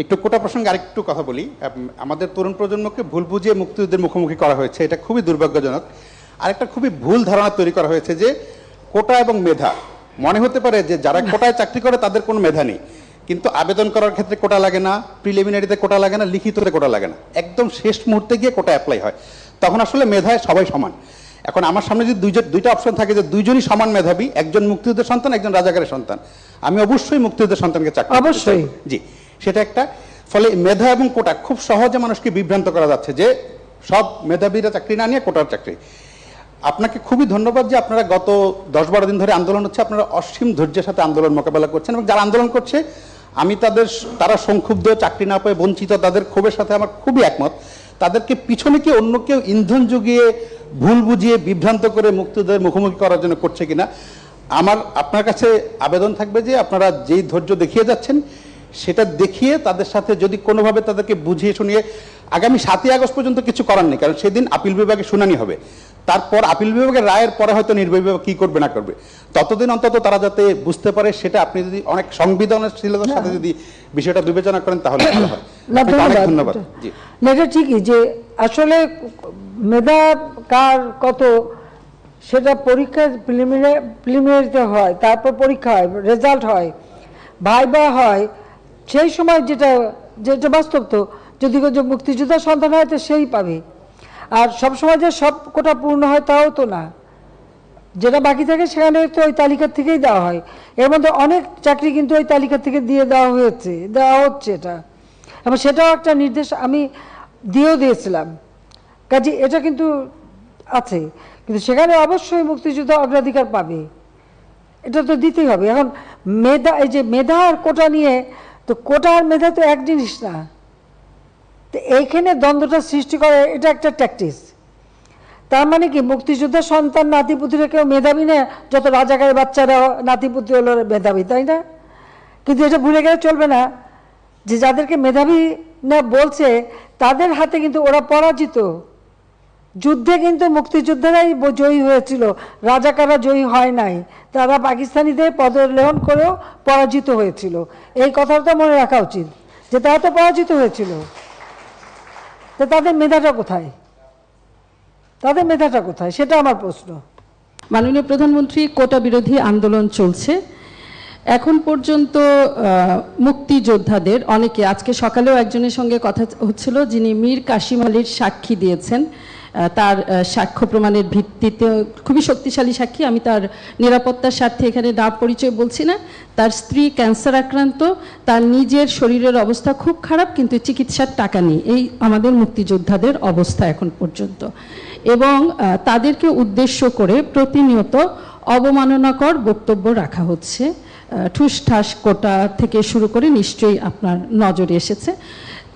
একটু কোটা প্রসঙ্গে আরেকটু কথা বলি। আমাদের তরুণ প্রজন্মকে ভুল বুঝিয়ে মুক্তিযুদ্ধের মুখোমুখি করা হয়েছে, এটা খুবই দুর্ভাগ্যজনক। আরেকটা খুবই ভুল ধারণা তৈরি করা হয়েছে যে কোটা এবং মেধা, মনে হতে পারে যে যারা কোটায় চাকরি করে তাদের কোনো মেধা নেই, কিন্তু আবেদন করার ক্ষেত্রে কোটা লাগে না, প্রিলিমিনারিতে কোটা লাগে না, লিখিততে কোটা লাগে না, একদম শেষ মুহূর্তে গিয়ে কোটা অ্যাপ্লাই হয়। তখন আসলে মেধায় সবাই সমান। এখন আমার সামনে যদি দুইটা অপশন থাকে যে দুইজনই সমান মেধাবী, একজন মুক্তিযুদ্ধের সন্তান, একজন রাজাকারের সন্তান, আমি অবশ্যই মুক্তিযুদ্ধের সন্তানকে চাকরি অবশ্যই, জি সেটা একটা। ফলে মেধা এবং কোটা খুব সহজে মানুষকে বিভ্রান্ত করা যাচ্ছে যে সব মেধাবীরা চাকরি না নিয়ে কোটার চাকরি। আপনাকে খুবই ধন্যবাদ যে আপনারা গত 10-12 দিন ধরে আন্দোলন হচ্ছে, আপনারা অসীম ধৈর্যের সাথে আন্দোলন মোকাবেলা করছেন, এবং যারা আন্দোলন করছে আমি তারা সংক্ষুব্ধ, চাকরি না পেয়ে বঞ্চিত, তাদের ক্ষোভের সাথে আমার খুবই একমত। তাদেরকে পিছনে কি অন্য কেউ ইন্ধন জুগিয়ে ভুল বুঝিয়ে বিভ্রান্ত করে মুক্তিযুদ্ধের মুখোমুখি করার জন্য করছে কিনা, আমার আপনার কাছে আবেদন থাকবে যে আপনারা যেই ধৈর্য দেখিয়ে যাচ্ছেন সেটা দেখিয়ে তাদের সাথে যদি কোনোভাবে তাদেরকে বুঝিয়ে শুনিয়ে, আগামী 7ই আগস্ট পর্যন্ত কিছু করার নেই, কারণ সেদিন আপিল বিভাগে শুনানি হবে, তারপর আপিল বিভাগের রায়ের পরে হয়তো নির্বাহী বিভাগ কি করবে না করবে, ততদিন অন্তত তারা যাতে বুঝতে পারে, সেটা আপনি যদি অনেক সংবেদনশীলতার সাথে যদি বিষয়টা বিবেচনা করেন তাহলে ভালো হয়। অনেক ধন্যবাদ। জি না, এটা ঠিকই যে আসলে মেধা কার কত সেটা পরীক্ষা প্রিলিমিনারিতে হয়, তারপর পরীক্ষা হয়, রেজাল্ট হয়, ভাইবা হয়, সেই সময় যেটা বাস্তব। তো যদি মুক্তিযোদ্ধা সন্তান হয় তো সেই পাবে, আর সবসময় যে সব কোটা পূর্ণ হয় তাও তো না, যেটা বাকি থাকে সেখানে তো ওই তালিকার থেকেই দেওয়া হয়। এর মধ্যে অনেক চাকরি কিন্তু ওই তালিকা থেকে দেওয়া হচ্ছে এটা, এবং সেটাও একটা নির্দেশ আমি দিয়েছিলাম, কাজে এটা কিন্তু আছে। কিন্তু সেখানে অবশ্যই মুক্তিযোদ্ধা অগ্রাধিকার পাবে, এটা তো দিতেই হবে। এখন এই যে মেধা আর কোটা নিয়ে, তো কোটা আর মেধা তো এক জিনিস না, তো এইখানে দ্বন্দ্বটা সৃষ্টি করে, এটা একটা ট্যাকটিস। তার মানে কি মুক্তিযোদ্ধার সন্তান নাতিপুতিরা কেউ মেধাবী না, যত রাজাকারের বাচ্চারা নাতিপুতি হলো মেধাবী, তাই না? কিন্তু এটা ভুলে গেলে চলবে না যে যাদেরকে মেধাবী না বলছে তাদের হাতে কিন্তু ওরা পরাজিত। যুদ্ধে কিন্তু মুক্তিযোদ্ধারাই জয়ী হয়েছিল, রাজাকাররা জয়ী হয় নাই, তারা পাকিস্তানিদের পদলেহন করেও পরাজিত হয়েছিল। এই কথাটা মনে রাখা উচিত যে তারা তো পরাজিত হয়েছিল, তো তাদের মেধাটা কোথায়? সেটা আমার প্রশ্ন। মাননীয় প্রধানমন্ত্রী, কোটা বিরোধী আন্দোলন চলছে এখন পর্যন্ত। মুক্তিযোদ্ধাদের অনেকে, আজকে সকালেও একজনের সঙ্গে কথা হচ্ছিল যিনি মীর কাসিম আলীর সাক্ষী দিয়েছেন, তার সাক্ষ্য প্রমাণের ভিত্তিতে খুবই শক্তিশালী সাক্ষী, আমি তার নিরাপত্তার স্বার্থে এখানে নাম পরিচয় বলছি না। তার স্ত্রী ক্যান্সার আক্রান্ত, তার নিজের শরীরের অবস্থা খুব খারাপ, কিন্তু চিকিৎসার টাকা নেই। এই আমাদের মুক্তিযোদ্ধাদের অবস্থা এখন পর্যন্ত, এবং তাদেরকে উদ্দেশ্য করে প্রতিনিয়ত অবমাননাকর বক্তব্য রাখা হচ্ছে। ঠুসঠাস কোটা থেকে শুরু করে নিশ্চয়ই আপনার নজরে এসেছে।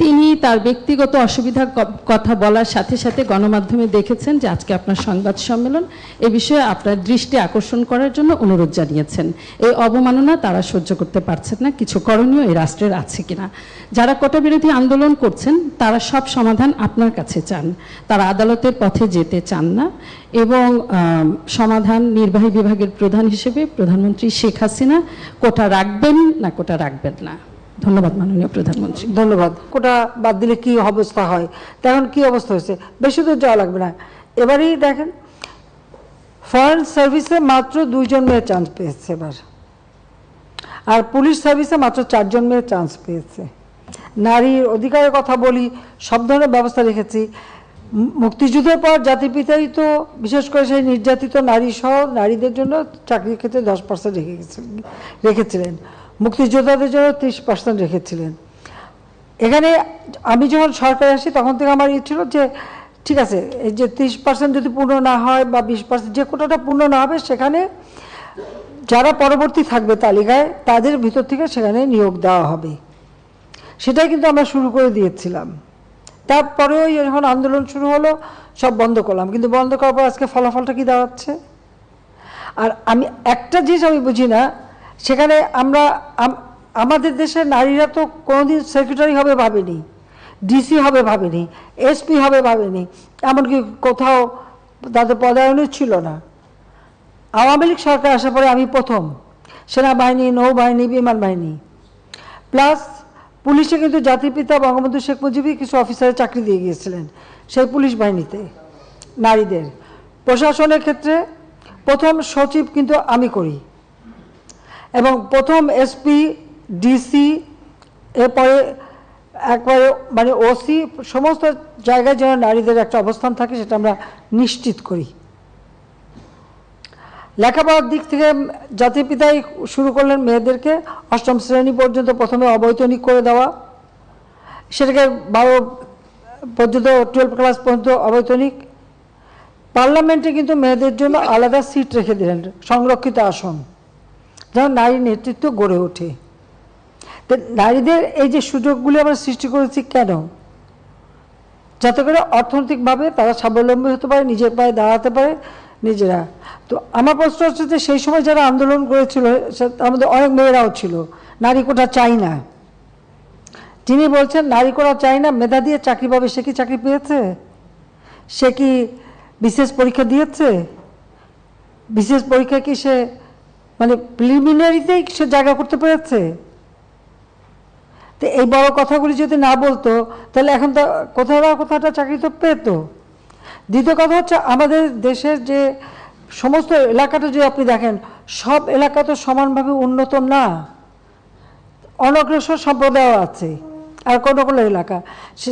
তিনি তার ব্যক্তিগত অসুবিধার কথা বলার সাথে সাথে গণমাধ্যমে দেখেছেন যে আজকে আপনার সংবাদ সম্মেলন, এ বিষয়ে আপনার দৃষ্টি আকর্ষণ করার জন্য অনুরোধ জানিয়েছেন। এই অবমাননা তারা সহ্য করতে পারছেন না, কিছু করণীয় এই রাষ্ট্রের আছে কিনা। যারা কোটা বিরোধী আন্দোলন করছেন তারা সব সমাধান আপনার কাছে চান, তারা আদালতের পথে যেতে চান না, এবং সমাধান নির্বাহী বিভাগের প্রধান হিসেবে প্রধানমন্ত্রী শেখ হাসিনা কোটা রাখবেন না কোটা রাখবেন না। ধন্যবাদ মাননীয় প্রধানমন্ত্রী। ধন্যবাদ। কোটা বাদ দিলে কি অবস্থা হয়, তখন কি অবস্থা হয়েছে, বেশি দূর যাওয়া লাগবে না। এবারেই দেখেন, ফরেন সার্ভিসে মাত্র 2 জন মেয়ে চান্স পেয়েছে এবার, আর পুলিশ সার্ভিসে মাত্র 4 জন মেয়ে চান্স পেয়েছে। নারীর অধিকারের কথা বলি, সব ধরনের ব্যবস্থা রেখেছি। মুক্তিযুদ্ধের পর জাতির পিতাই তো বিশেষ করে সেই নির্যাতিত নারী সহ নারীদের জন্য চাকরির ক্ষেত্রে 10% রেখেছিলেন, মুক্তিযোদ্ধাদের জন্য 30% রেখেছিলেন। এখানে আমি যখন সরকারে আসি তখন থেকে আমার ছিল যে ঠিক আছে, এই যে 30% যদি পূর্ণ না হয় বা 20%, যে কোটাটা পূর্ণ না হবে সেখানে যারা পরবর্তী থাকবে তালিকায় তাদের ভিতর থেকে সেখানে নিয়োগ দেওয়া হবে। সেটাই কিন্তু আমরা শুরু করে দিয়েছিলাম। তারপরেও যখন আন্দোলন শুরু হলো সব বন্ধ করলাম, কিন্তু বন্ধ করার পর আজকে ফলাফলটা কি দাঁড়াচ্ছে। আর আমি একটা জিনিস আমি বুঝি না, সেখানে আমাদের দেশের নারীরা তো কোনোদিন সেক্রেটারি হবে ভাবেনি, ডিসি হবে ভাবেনি, এসপি হবে ভাবেনি, এমনকি কোথাও তাদের পদায়নও ছিল না। আওয়ামী লীগ সরকার আসার পরে আমি প্রথম সেনাবাহিনী, নৌবাহিনী, বিমান বাহিনী প্লাস পুলিশে কিন্তু জাতির পিতা বঙ্গবন্ধু শেখ মুজিবই কিছু অফিসারের চাকরি দিয়ে গিয়েছিলেন সেই পুলিশ বাহিনীতে নারীদের। প্রশাসনের ক্ষেত্রে প্রথম সচিব কিন্তু আমি করি, এবং প্রথম এসপি, ডিসি, এরপরে একবারে মানে ওসি, সমস্ত জায়গায় যেন নারীদের একটা অবস্থান থাকে সেটা আমরা নিশ্চিত করি। লেখাপড়ার দিক থেকে জাতির পিতাই শুরু করলেন মেয়েদেরকে অষ্টম শ্রেণী পর্যন্ত প্রথমে অবৈতনিক করে দেওয়া, সেটাকে 12 পর্যন্ত 12 ক্লাস পর্যন্ত অবৈতনিক। পার্লামেন্টে কিন্তু মেয়েদের জন্য আলাদা সিট রেখে দিলেন, সংরক্ষিত আসন, যেন নারী নেতৃত্ব গড়ে ওঠে। তো নারীদের এই যে সুযোগগুলি আমরা সৃষ্টি করেছি কেন? যাতে করে অর্থনৈতিকভাবে তারা স্বাবলম্বী হতে পারে, নিজের পায়ে দাঁড়াতে পারে নিজেরা। তো আমার প্রশ্ন হচ্ছে যে সেই সময় যারা আন্দোলন করেছিল তার মধ্যে অনেক মেয়েরাও ছিল। নারী কোটা চাই না, যিনি বলছেন নারী কোটা চাই না, মেধা দিয়ে চাকরি পাবে, সে কি চাকরি পেয়েছে? সে কি বিশেষ পরীক্ষা দিয়েছে? বিশেষ পরীক্ষা কি সে মানে প্রিলিমিনারিতেই সে জায়গা করতে পেরেছে? তো এই বড় কথাগুলি যদি না বলতো তাহলে এখন তো কোথাও না কোথাওটা চাকরি তো পেত। দ্বিতীয় কথা হচ্ছে আমাদের দেশের যে সমস্ত এলাকাটা যদি আপনি দেখেন, সব এলাকা তো সমানভাবে উন্নত না, অনগ্রসর সম্প্রদায়ও আছে, আর কোনো কোনো এলাকা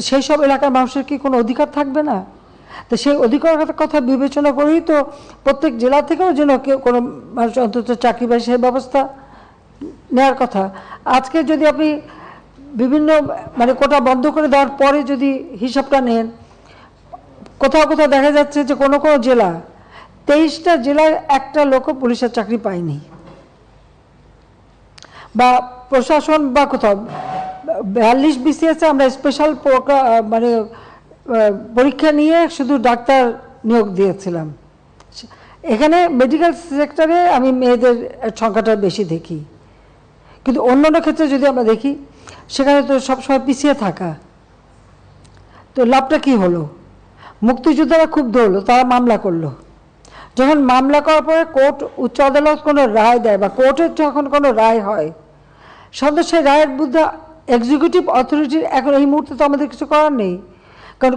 সেই সব এলাকার মানুষের কি কোনো অধিকার থাকবে না? তো সেই অধিকারের কথা বিবেচনা করেই তো প্রত্যেক জেলা থেকেও যেন কেউ কোনো মানুষ অন্তত চাকরি পায় সেই ব্যবস্থা নেওয়ার কথা। আজকে যদি আপনি বিভিন্ন মানে কোটা বন্ধ করে দেওয়ার পরে যদি হিসাবটা নেন, কোথাও কোথাও দেখা যাচ্ছে যে কোনো কোনো জেলা 23টা জেলায় একটা লোকও পুলিশের চাকরি পায়নি, বা প্রশাসন বা কোথাও 42 BCS আমরা স্পেশাল মানে পরীক্ষা নিয়ে শুধু ডাক্তার নিয়োগ দিয়েছিলাম। এখানে মেডিকেল সেক্টরে আমি মেয়েদের সংখ্যাটা বেশি দেখি, কিন্তু অন্যান্য ক্ষেত্রে যদি আমরা দেখি সেখানে তো সবসময় পিছিয়ে থাকা। তো লাভটা কি হলো? মুক্তিযোদ্ধারা খুব ধরলো, তারা মামলা করলো। যখন মামলা করার পরে কোর্ট, উচ্চ আদালত কোনো রায় দেয় বা কোর্টের যখন কোনো রায় হয়, সাধারণত সেই রায়ের বিরুদ্ধে এক্সিকিউটিভ অথরিটির এখন এই মুহূর্তে তো আমাদের কিছু করার নেই, কারণ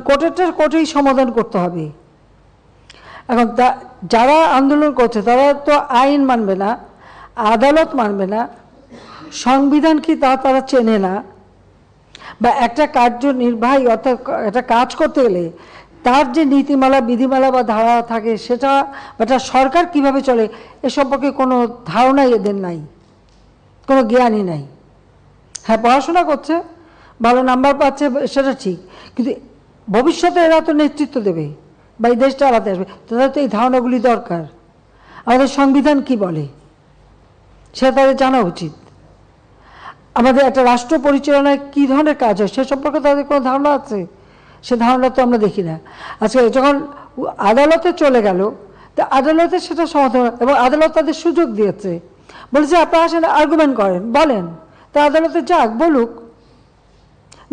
কোর্টেই সমাধান করতে হবে। এখন যারা আন্দোলন করছে তারা তো আইন মানবে না, আদালত মানবে না, সংবিধান কি তারা চেনে না, বা একটা কার্যনির্বাহী অর্থাৎ একটা কাজ করতে গেলে তার যে নীতিমালা, বিধিমালা বা ধারা থাকে সেটা, বা একটা সরকার কিভাবে চলে এ সম্পর্কে কোনো ধারণাই এদের নাই, কোনো জ্ঞানই নাই। হ্যাঁ, পড়াশোনা করছে, ভালো নাম্বার পাচ্ছে, সেটা ঠিক, কিন্তু ভবিষ্যতে এরা তো নেতৃত্ব দেবে বা এই দেশটা চালাতে আসবে, তাদের তো এই ধারণাগুলি দরকার। আমাদের সংবিধান কি বলে সেটা তাদের জানা উচিত। আমাদের একটা রাষ্ট্র পরিচালনায় কী ধরনের কাজ হয় সে সম্পর্কে তাদের কোনো ধারণা আছে? সে ধারণা তো আমরা দেখি না। আজকে যখন আদালতে চলে গেল, তা আদালতে সেটা সমাধান, এবং আদালত তাদের সুযোগ দিয়েছে, বলেছে আপনারা আসেন আর্গুমেন্ট করেন, বলেন, তা আদালতে যাক, বলুক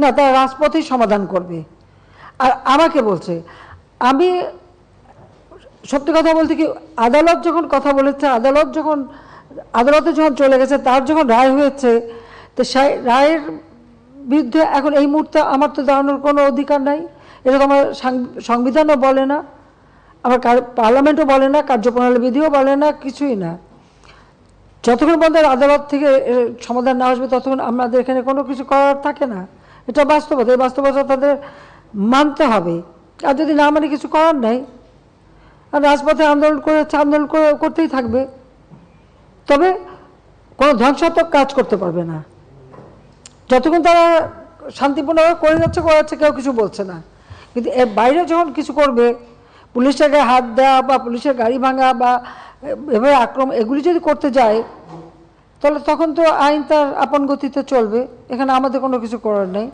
না, তারা রাজপথেই সমাধান করবে। আর আমাকে বলছে, আমি সত্যি কথা বলতে কি, আদালত যখন কথা বলেছে, আদালতে যখন চলে গেছে, তার যখন রায় হয়েছে, তো সেই রায়ের বিরুদ্ধে এখন এই মুহূর্তে আমার তো দাঁড়ানোর কোনো অধিকার নাই। এটা তো আমার সংবিধানও বলে না, আমার পার্লামেন্টও বলে না, কার্যপ্রণালী বিধিও বলে না, কিছুই না। যতক্ষণ পর্যন্ত আদালত থেকে সমাধান না আসবে ততক্ষণ আমাদের এখানে কোনো কিছু করার থাকে না। এটা বাস্তবতা, এই বাস্তবতা তাদের মানতে হবে। আর যদি না মানে কিছু করার নাই, আর রাজপথে আন্দোলন করতেই থাকবে, তবে কোনো ধ্বংসাত্মক কাজ করতে পারবে না। যতক্ষণ তারা শান্তিপূর্ণভাবে করে যাচ্ছে কেউ কিছু বলছে না, কিন্তু এর বাইরে যখন কিছু করবে, পুলিশের গায়ে হাত দেওয়া বা পুলিশের গাড়ি ভাঙা বা এভাবে আক্রমণ, এগুলি যদি করতে যায় তাহলে তখন তো আইন তার আপন গতিতে চলবে, এখানে আমাদের কোনো কিছু করার নেই।